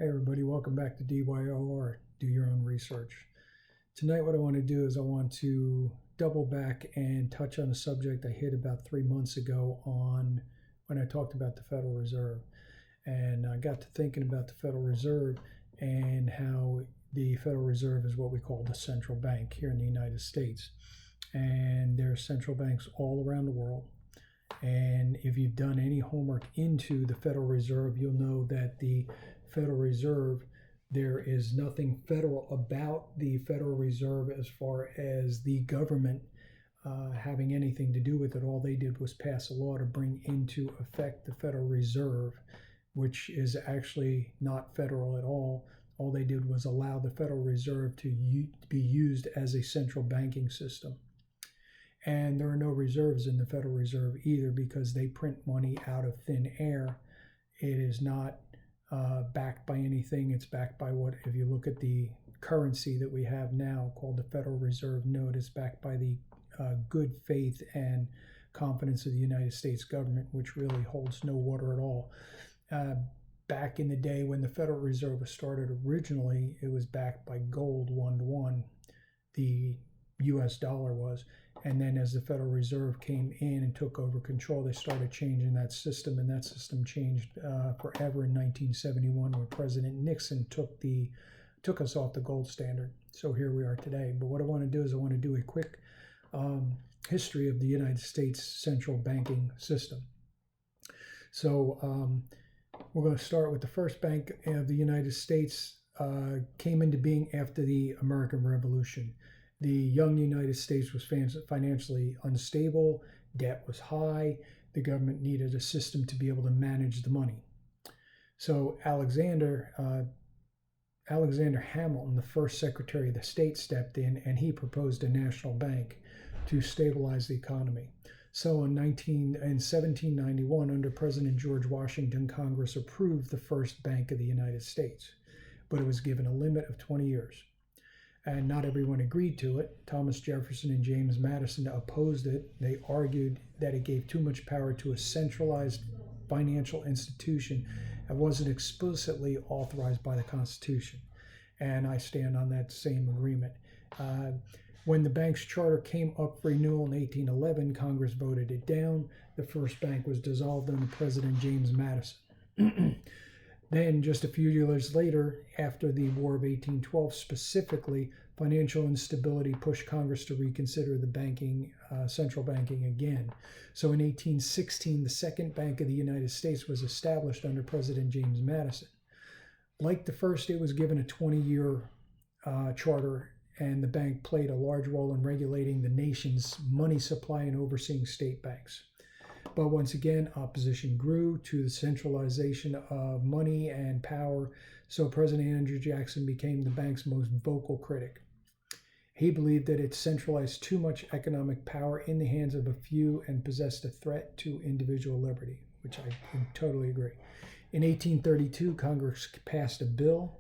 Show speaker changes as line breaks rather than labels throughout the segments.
Hey everybody, welcome back to DYOR, Do Your Own Research. Tonight what I want to do is I want to double back and touch on a subject I hit about 3 months ago on when I talked about the Federal Reserve. And I got to thinking about the Federal Reserve and how the Federal Reserve is what we call the central bank here in the United States. And there are central banks all around the world. And if you've done any homework into the Federal Reserve, you'll know that the Federal Reserve, there is nothing federal about the Federal Reserve as far as the government having anything to do with it. All they did was pass a law to bring into effect the Federal Reserve, which is actually not federal at all. All they did was allow the Federal Reserve to be used as a central banking system. And there are no reserves in the Federal Reserve either because they print money out of thin air. It is not backed by anything. It's backed by what, if you look at the currency that we have now called the Federal Reserve note, it's backed by the good faith and confidence of the United States government, which really holds no water at all. Back in the day when the Federal Reserve was started originally, it was backed by gold 1-to-1. The US dollar was. And then as the Federal Reserve came in and took over control, they started changing that system, and that system changed forever in 1971 when President Nixon took us off the gold standard. So here we are today. But what I want to do is I want to do a quick history of the United States central banking system. So we're going to start with the first bank of the United States came into being after the American Revolution. The young United States was financially unstable, debt was high, the government needed a system to be able to manage the money. So Alexander Hamilton, the first Secretary of the State, stepped in and he proposed a national bank to stabilize the economy. So in 1791, under President George Washington, Congress approved the first Bank of the United States, but it was given a limit of 20 years. And not everyone agreed to it. Thomas Jefferson and James Madison opposed it. They argued that it gave too much power to a centralized financial institution that wasn't explicitly authorized by the Constitution. And I stand on that same agreement. When the bank's charter came up for renewal in 1811, Congress voted it down. The first bank was dissolved under President James Madison. Then, just a few years later, after the War of 1812 specifically, financial instability pushed Congress to reconsider the central banking again. So in 1816, the Second Bank of the United States was established under President James Madison. Like the first, it was given a 20-year charter, and the bank played a large role in regulating the nation's money supply and overseeing state banks. But once again, opposition grew to the centralization of money and power, so President Andrew Jackson became the bank's most vocal critic. He believed that it centralized too much economic power in the hands of a few and possessed a threat to individual liberty, which I totally agree. In 1832, Congress passed a bill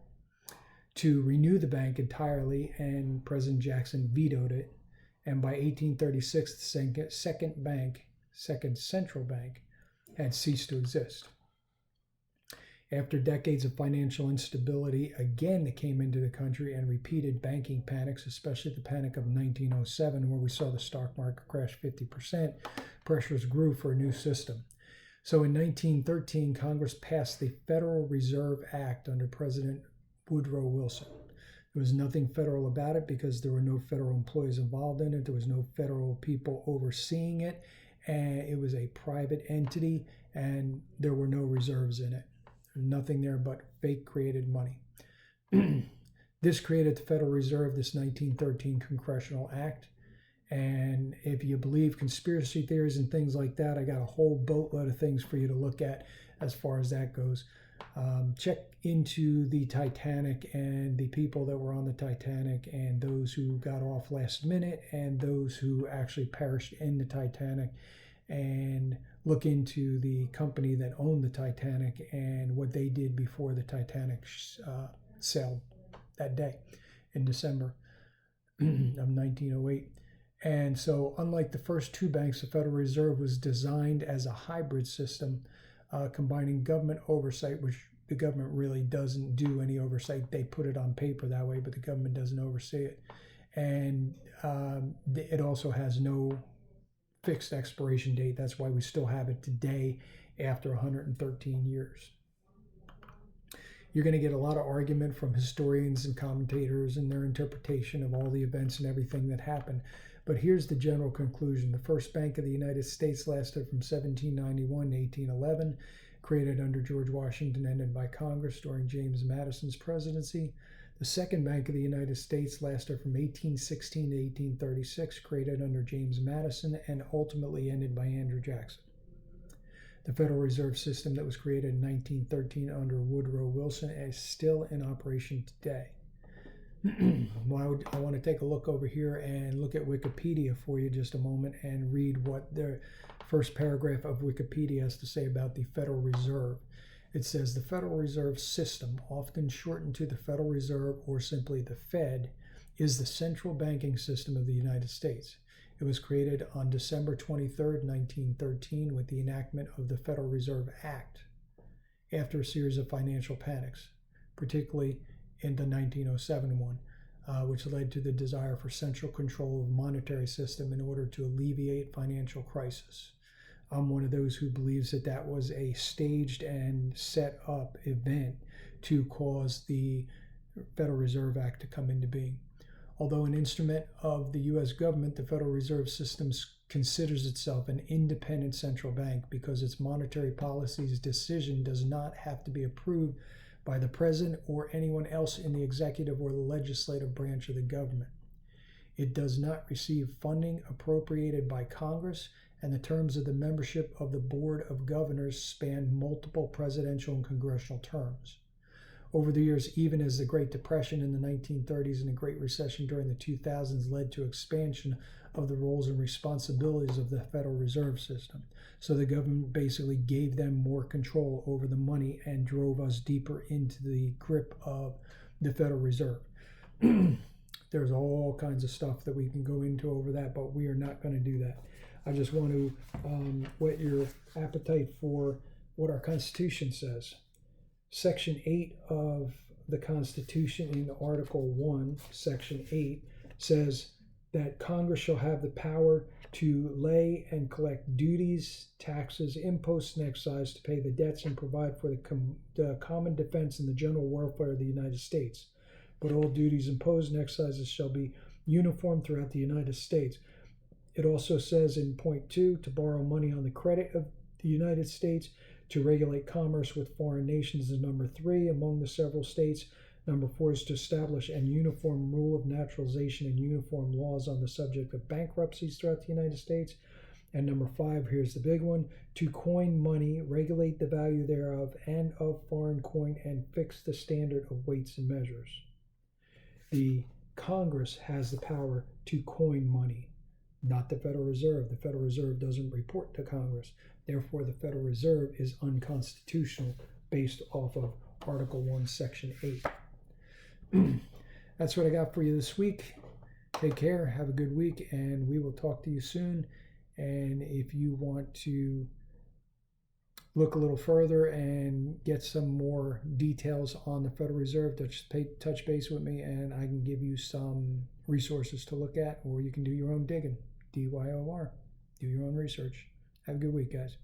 to renew the bank entirely, and President Jackson vetoed it. And by 1836, the second central bank had ceased to exist. After decades of financial instability, again it came into the country and repeated banking panics, especially the panic of 1907, where we saw the stock market crash 50%, pressures grew for a new system. So in 1913, Congress passed the Federal Reserve Act under President Woodrow Wilson. There was nothing federal about it because there were no federal employees involved in it. There was no federal people overseeing it. And it was a private entity, and there were no reserves in it. There's nothing there but fake created money. This created the Federal Reserve, this 1913 Congressional Act. And if you believe conspiracy theories and things like that, I got a whole boatload of things for you to look at as far as that goes. Check into the Titanic and the people that were on the Titanic and those who got off last minute and those who actually perished in the Titanic, and look into the company that owned the Titanic and what they did before the Titanic sailed that day in December of 1908. And so unlike the first two banks, the Federal Reserve was designed as a hybrid system combining government oversight, which the government really doesn't do any oversight. They put it on paper that way, but the government doesn't oversee it. And it also has no fixed expiration date. That's why we still have it today after 113 years. You're going to get a lot of argument from historians and commentators and their interpretation of all the events and everything that happened. But here's the general conclusion. The first Bank of the United States lasted from 1791 to 1811, created under George Washington, ended by Congress during James Madison's presidency. The Second Bank of the United States lasted from 1816 to 1836, created under James Madison, and ultimately ended by Andrew Jackson. The Federal Reserve System that was created in 1913 under Woodrow Wilson is still in operation today. Well, I want to take a look over here and look at Wikipedia for you just a moment and read what the first paragraph of Wikipedia has to say about the Federal Reserve. It says the Federal Reserve System, often shortened to the Federal Reserve or simply the Fed, is the central banking system of the United States. It was created on December 23, 1913, with the enactment of the Federal Reserve Act after a series of financial panics, particularly in the 1907 one, which led to the desire for central control of the monetary system in order to alleviate financial crisis. I'm one of those who believes that that was a staged and set up event to cause the Federal Reserve Act to come into being. Although an instrument of the U.S. government, the Federal Reserve System considers itself an independent central bank because its monetary policy's decision does not have to be approved by the president or anyone else in the executive or the legislative branch of the government. It does not receive funding appropriated by Congress, and the terms of the membership of the Board of Governors span multiple presidential and congressional terms. Over the years, even as the Great Depression in the 1930s and the Great Recession during the 2000s led to expansion of the roles and responsibilities of the Federal Reserve System. So the government basically gave them more control over the money and drove us deeper into the grip of the Federal Reserve. There's all kinds of stuff that we can go into over that, but we are not going to do that. I just want to whet your appetite for what our Constitution says. Section 8 of the Constitution in Article 1, Section 8, says that Congress shall have the power to lay and collect duties, taxes, imposts, and excise to pay the debts and provide for the common defense and the general welfare of the United States. But all duties imposed and excises shall be uniform throughout the United States. It also says in point 2 to borrow money on the credit of the United States, to regulate commerce with foreign nations is number 3 among the several states. Number 4 is to establish an uniform rule of naturalization and uniform laws on the subject of bankruptcies throughout the United States. And number 5, here's the big one, to coin money, regulate the value thereof and of foreign coin, and fix the standard of weights and measures. The Congress has the power to coin money, not the Federal Reserve. The Federal Reserve doesn't report to Congress. Therefore, the Federal Reserve is unconstitutional based off of Article 1, Section 8. That's what I got for you this week. Take care, have a good week, and we will talk to you soon. And if you want to look a little further and get some more details on the Federal Reserve, touch base with me, and I can give you some resources to look at, or you can do your own digging. DYOR. Do your own research. Have a good week, guys.